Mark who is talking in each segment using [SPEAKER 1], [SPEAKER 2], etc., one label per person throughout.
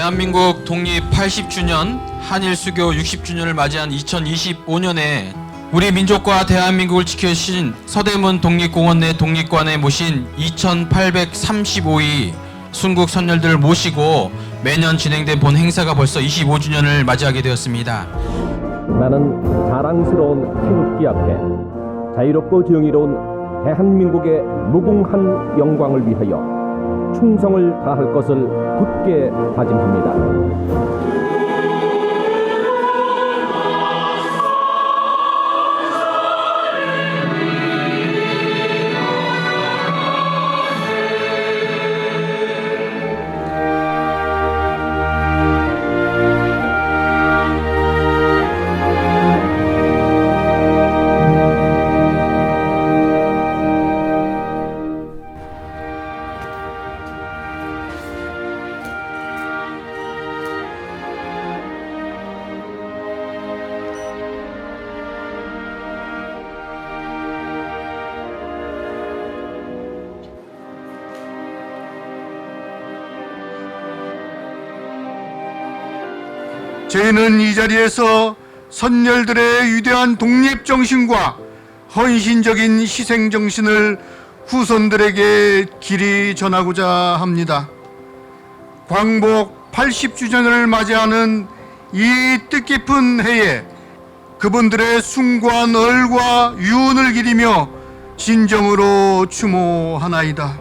[SPEAKER 1] 대한민국 독립 80주년, 한일 수교 60주년을 맞이한 2025년에 우리 민족과 대한민국을 지켜주신 서대문 독립공원 내 독립관에 모신 2835위 순국 선열들을 모시고 매년 진행된 본 행사가 벌써 25주년을 맞이하게 되었습니다.
[SPEAKER 2] 나는 자랑스러운 태극기 앞에 자유롭고 정의로운 대한민국의 무궁한 영광을 위하여 충성을 다할 것을 굳게 다짐합니다.
[SPEAKER 3] 저희는 이 자리에서 선열들의 위대한 독립정신과 헌신적인 희생정신을 후손들에게 길이 전하고자 합니다. 광복 80주년을 맞이하는 이 뜻깊은 해에 그분들의 숭고한 얼과 유언을 기리며 진정으로 추모하나이다.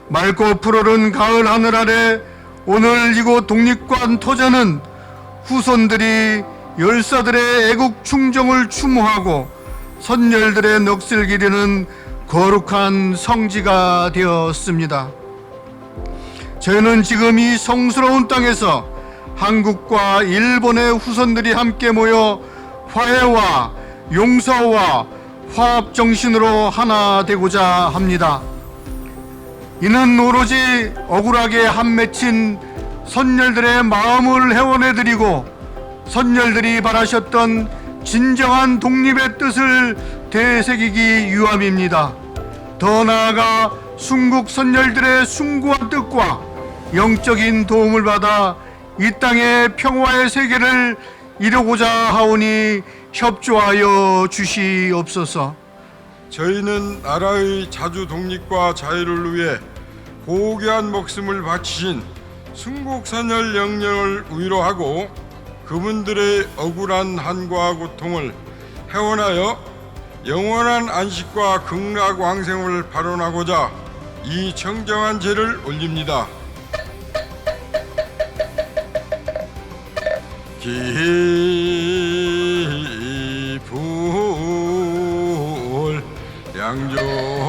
[SPEAKER 3] 맑고 푸르른 가을 하늘 아래 오늘 이곳 독립관 터전은 후손들이 열사들의 애국 충정을 추모하고 선열들의 넋을 기리는 거룩한 성지가 되었습니다. 저희는 지금 이 성스러운 땅에서 한국과 일본의 후손들이 함께 모여 화해와 용서와 화합 정신으로 하나 되고자 합니다. 이는 오로지 억울하게 한 맺힌 선열들의 마음을 회원해드리고 선열들이 바라셨던 진정한 독립의 뜻을 되새기기 위함입니다. 더 나아가 순국 선열들의 숭고한 뜻과 영적인 도움을 받아 이 땅의 평화의 세계를 이루고자 하오니 협조하여 주시옵소서.
[SPEAKER 4] 저희는 나라의 자주 독립과 자유를 위해 고귀한 목숨을 바치신 순국선열 영령을 위로하고 그분들의 억울한 한과 고통을 회원하여 영원한 안식과 극락 왕생을 발언하고자 이 청정한 제를 올립니다. 기불 양족전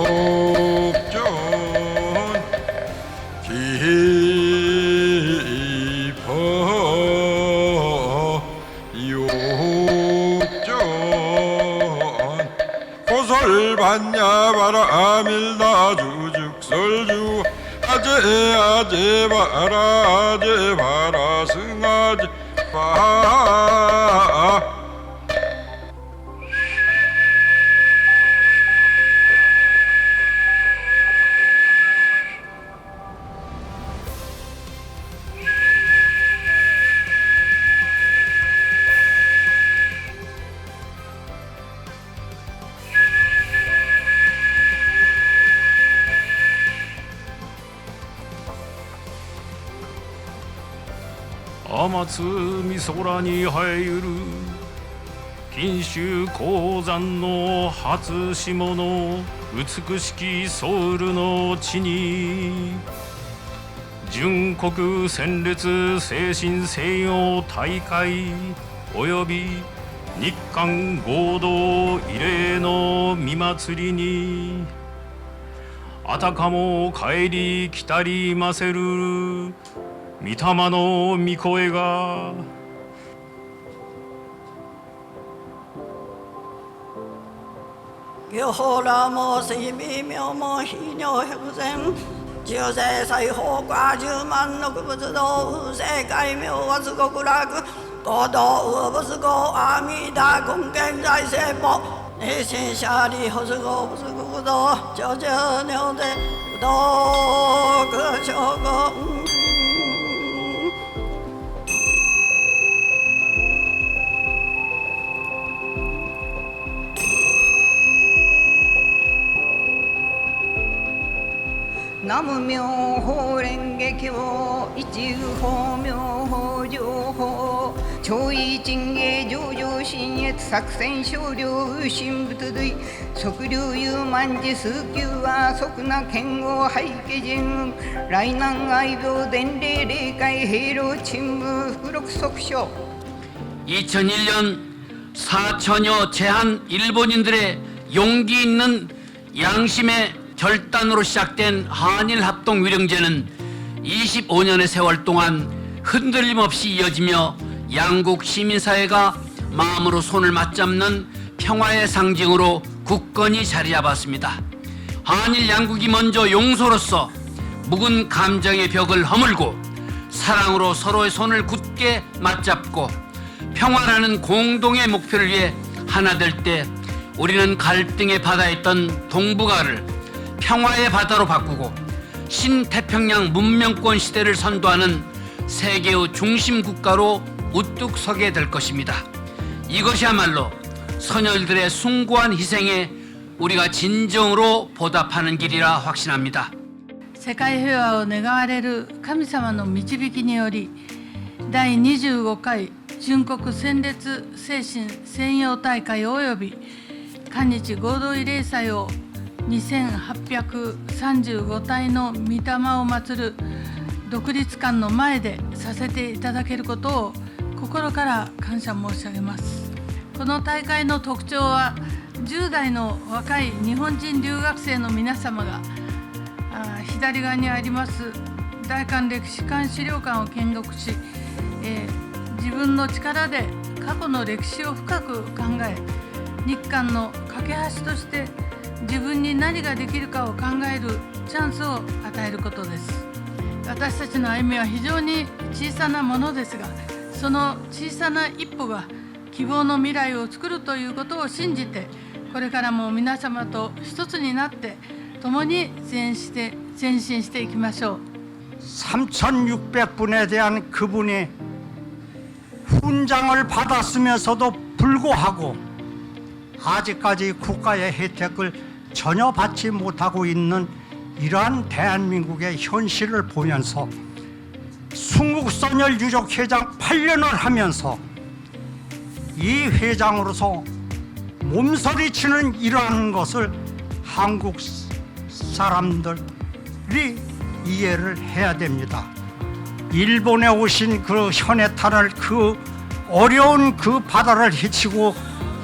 [SPEAKER 4] 고설반야 바라밀나 주죽설주 아제 바라 승아제 바
[SPEAKER 5] 天津美空に生えゆる錦秋鉱山の初霜の美しきソウルの地に純国戦列精神西洋大会および日韓合同慰霊の御祭りにあたかも帰り来たりませる御霊の御声が
[SPEAKER 6] 業法らも水微妙も非尿百戦重世裁法과10万の仏道世界名はすごく楽合同仏語阿弥陀根源在世法内心者利法すご仏国道上々尿で不動空将軍
[SPEAKER 7] 南無妙法蓮華経一遊法妙法情法超異真言上々新越作戦少量神仏類即流遊万事数級は即な剣豪背景人来難愛病伝令霊界平老陳武福禄即書
[SPEAKER 8] 2001년 4천여 제한 일본인들의 용기 있는 양심의 결단으로 시작된 한일 합동 위령제는 25년의 세월 동안 흔들림 없이 이어지며 양국 시민사회가 마음으로 손을 맞잡는 평화의 상징으로 굳건히 자리 잡았습니다. 한일 양국이 먼저 용서로서 묵은 감정의 벽을 허물고 사랑으로 서로의 손을 굳게 맞잡고 평화라는 공동의 목표를 위해 하나 될 때 우리는 갈등의 바다에 있던 동북아를 평화의 바다로 바꾸고 신태평양 문명권 시대를 선도하는 세계의 중심 국가로 우뚝 서게 될 것입니다. 이것이야말로 선열들의 숭고한 희생에 우리가 진정으로 보답하는 길이라 확신합니다.
[SPEAKER 9] 世界平和を願われる神様の導きにより第25回純国戦列精神専用大会及び韓日合同慰霊祭を2835体の御霊を祀る独立館の前でさせていただけることを心から感謝申し上げます。この大会の特徴は10代の若い日本人留学生の皆様が左側にあります大韓歴史館資料館を見学し、自分の力で過去の歴史を深く考え日韓の架け橋として自分に何ができるかを考えるチャンスを与えることです。私たちの歩みは非常に小さなものですが、その小さな一歩が希望の未来を作るということを信じて、これからも皆様と一つになって共に前進していきましょう。
[SPEAKER 10] 3,600분에 대한 그분의 훈장을 받았으면서도 불구하고 아직까지 국가의 혜택을 전혀 받지 못하고 있는 이러한 대한민국의 현실을 보면서 순국선열 유족회장 8년을 하면서 이 회장으로서 몸서리치는 이러한 것을 한국 사람들이 이해를 해야 됩니다. 일본에 오신 그 현해탄을 그 어려운 그 바다를 헤치고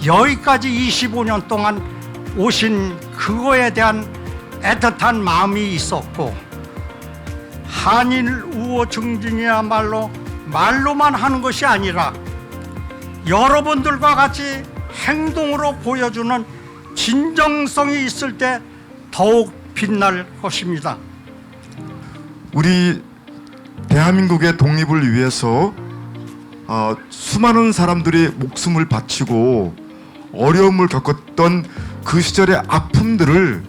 [SPEAKER 10] 여기까지 25년 동안 오신 그거에 대한 애틋한 마음이 있었고, 한일 우호 증진이야말로 말로만 하는 것이 아니라 여러분들과 같이 행동으로 보여주는 진정성이 있을 때 더욱 빛날 것입니다.
[SPEAKER 4] 우리 대한민국의 독립을 위해서 수많은 사람들이 목숨을 바치고 어려움을 겪었던 그 시절의 아픔들을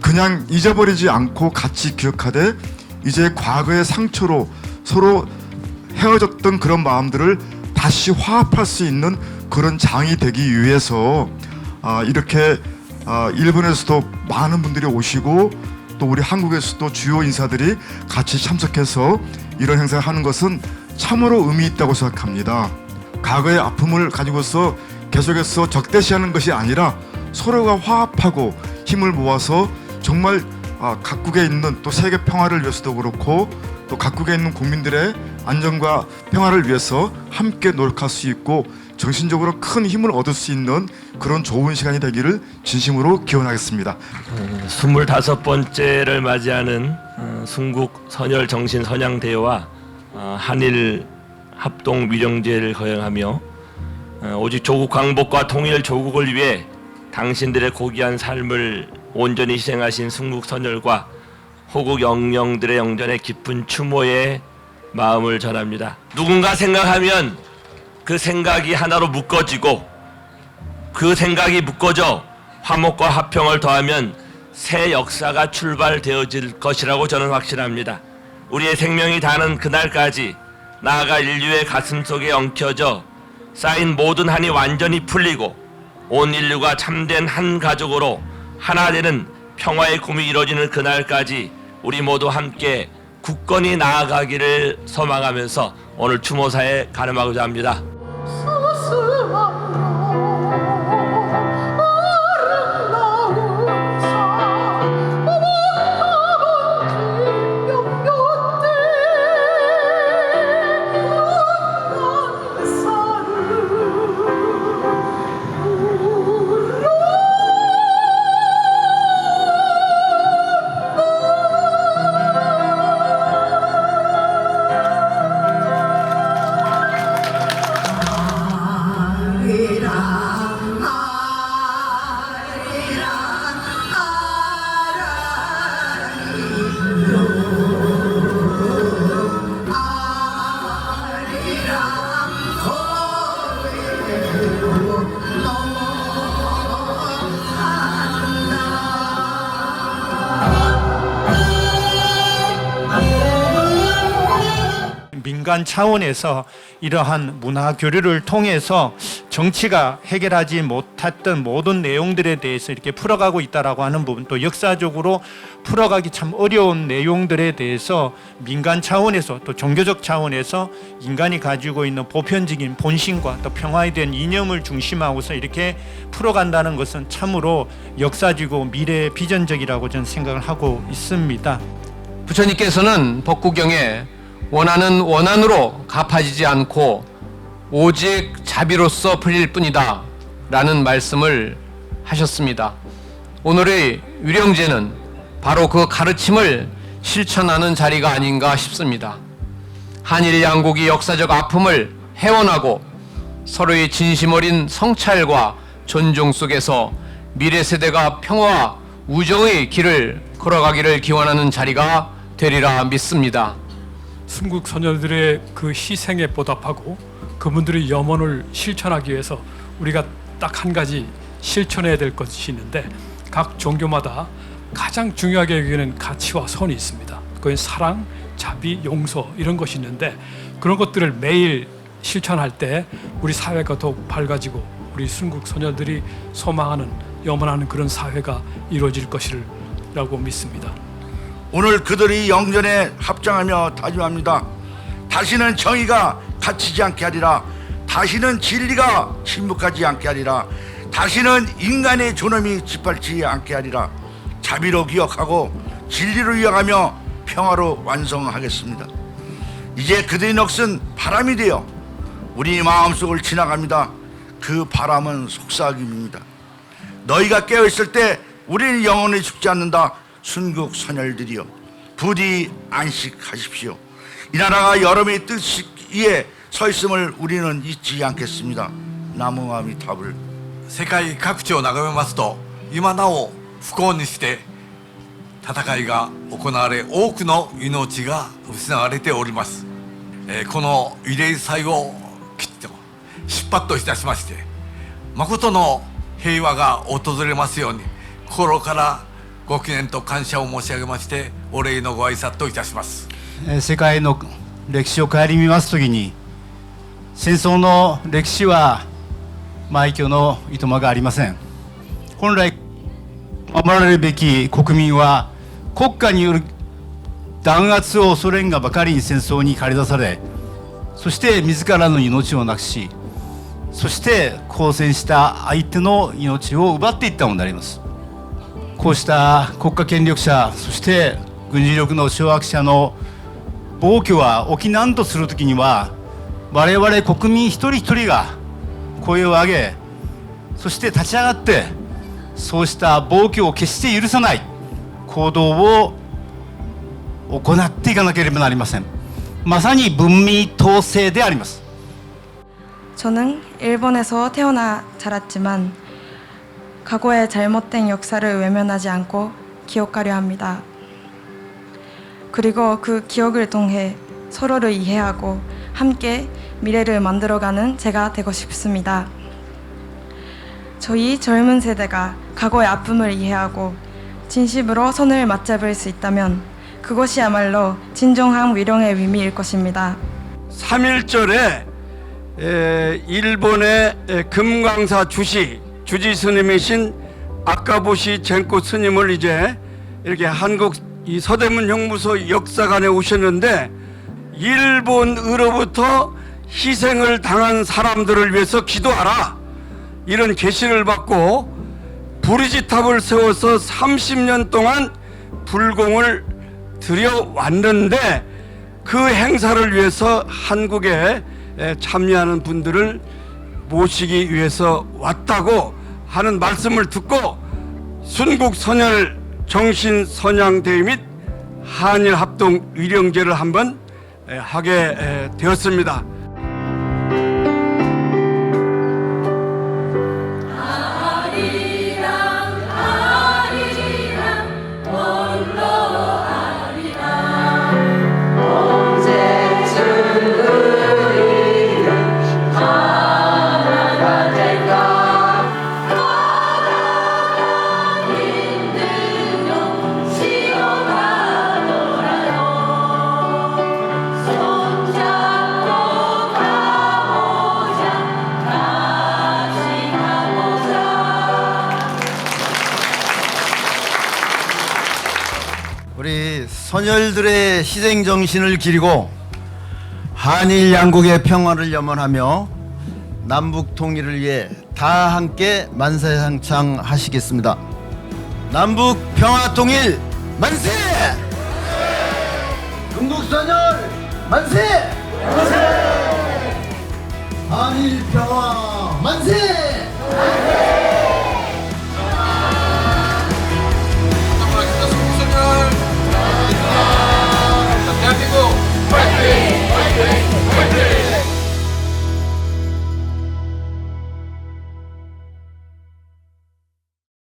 [SPEAKER 4] 그냥 잊어버리지 않고 같이 기억하되 이제 과거의 상처로 서로 헤어졌던 그런 마음들을 다시 화합할 수 있는 그런 장이 되기 위해서 이렇게 일본에서도 많은 분들이 오시고 또 우리 한국에서도 주요 인사들이 같이 참석해서 이런 행사를 하는 것은 참으로 의미 있다고 생각합니다. 과거의 아픔을 가지고서 계속해서 적대시하는 것이 아니라 서로가 화합하고 힘을 모아서 정말 각국에 있는 또 세계 평화를 위해서도 그렇고 또 각국에 있는 국민들의 안전과 평화를 위해서 함께 노력할 수 있고 정신적으로 큰 힘을 얻을 수 있는 그런 좋은 시간이 되기를 진심으로 기원하겠습니다.
[SPEAKER 11] 25번째를 맞이하는 순국 선열 정신 선양대회와 한일 합동 위령제를 거행하며 오직 조국 광복과 통일 조국을 위해 당신들의 고귀한 삶을 온전히 희생하신 순국 선열과 호국 영령들의 영전에 깊은 추모의 마음을 전합니다. 누군가 생각하면 그 생각이 하나로 묶어지고 그 생각이 묶어져 화목과 화평을 더하면 새 역사가 출발되어질 것이라고 저는 확신합니다. 우리의 생명이 다는 그날까지 나아가 인류의 가슴속에 엉켜져 쌓인 모든 한이 완전히 풀리고 온 인류가 참된 한 가족으로 하나 되는 평화의 꿈이 이루어지는 그날까지 우리 모두 함께 굳건히 나아가기를 소망하면서 오늘 추모사에 가름하고자 합니다.
[SPEAKER 10] 민간 차원에서 이러한 문화 교류를 통해서 정치가 해결하지 못했던 모든 내용들에 대해서 이렇게 풀어가고 있다라고 하는 부분, 또 역사적으로 풀어가기 참 어려운 내용들에 대해서 민간 차원에서 또 종교적 차원에서 인간이 가지고 있는 보편적인 본심과 또 평화에 대한 이념을 중심하고서 이렇게 풀어간다는 것은 참으로 역사지고 미래 비전적이라고 저는 생각을 하고 있습니다.
[SPEAKER 12] 부처님께서는 법구경에 원하는 원한으로 갚아지지 않고 오직 자비로서 풀릴 뿐이다 라는 말씀을 하셨습니다. 오늘의 위령제는 바로 그 가르침을 실천하는 자리가 아닌가 싶습니다. 한일 양국이 역사적 아픔을 해원하고 서로의 진심 어린 성찰과 존중 속에서 미래 세대가 평화와 우정의 길을 걸어가기를 기원하는 자리가 되리라 믿습니다.
[SPEAKER 13] 순국 선열들의 그 희생에 보답하고 그분들의 염원을 실천하기 위해서 우리가 딱 한 가지 실천해야 될 것이 있는데, 각 종교마다 가장 중요하게 여기는 가치와 선이 있습니다. 그건 사랑, 자비, 용서 이런 것이 있는데, 그런 것들을 매일 실천할 때 우리 사회가 더욱 밝아지고 우리 순국 선열들이 소망하는, 염원하는 그런 사회가 이루어질 것이라고 믿습니다.
[SPEAKER 14] 오늘 그들이 영전에 합장하며 다짐합니다. 다시는 정의가 갇히지 않게 하리라. 다시는 진리가 침묵하지 않게 하리라. 다시는 인간의 존엄이 짓밟지 않게 하리라. 자비로 기억하고 진리로 이어가며 평화로 완성하겠습니다. 이제 그들의 넋은 바람이 되어 우리 마음속을 지나갑니다. 그 바람은 속삭임입니다. 너희가 깨어있을 때 우리는 영원히 죽지 않는다. 순국 선열들이여, 부디 안식하십시오. 이 나라가 여러분의 뜻 위에 서 있음을 우리는 잊지 않겠습니다. 나무 아미타불.
[SPEAKER 15] 世界各地を眺めますと、今なお不幸にして戦いが行われ、多くの命が失われております。この慰霊祭をきっと出発といたしまして、誠の平和が訪れますように心からご記念と感謝を申し上げまして、お礼のご挨拶といたします。
[SPEAKER 16] 世界の歴史を顧みますときに、戦争の歴史は枚挙のいとまがありません。本来守られるべき国民は国家による弾圧を恐れんがばかりに戦争に駆り出され、そして自らの命をなくし、そして交戦した相手の命を奪っていったのであります。こうした国家権力者、そして軍事力の掌握者の暴挙は起きなんとするときには、我々国民一人一人が声を上げ、そして立ち上がって、そうした暴挙を決して許さない行動を行っていかなければなりません。まさに文明統制であります。
[SPEAKER 17] 저는 일본에서 태어나 자랐지만 과거의 잘못된 역사를 외면하지 않고 기억하려 합니다. 그리고 그 기억을 통해 서로를 이해하고 함께 미래를 만들어가는 제가 되고 싶습니다. 저희 젊은 세대가 과거의 아픔을 이해하고 진심으로 손을 맞잡을 수 있다면 그것이야말로 진정한 위령의 의미일 것입니다.
[SPEAKER 18] 3.1절에 일본의 금강사 주지 스님이신 아카보시 젠코 스님을 이제 이렇게 한국 이 서대문 형무소 역사관에 오셨는데 일본으로부터 희생을 당한 사람들을 위해서 기도하라 이런 계시를 받고 부리지탑을 세워서 30년 동안 불공을 들여왔는데 그 행사를 위해서 한국에 참여하는 분들을 모시기 위해서 왔다고 하는 말씀을 듣고 순국 선열 정신 선양대회 및 한일 합동 위령제를 한번 하게 되었습니다.
[SPEAKER 19] 우리 선열들의 희생 정신을 기리고 한일 양국의 평화를 염원하며 남북 통일을 위해 다 함께 만세상창 하시겠습니다. 남북 평화 통일 만세! 중국 선열 만세! 한일 평화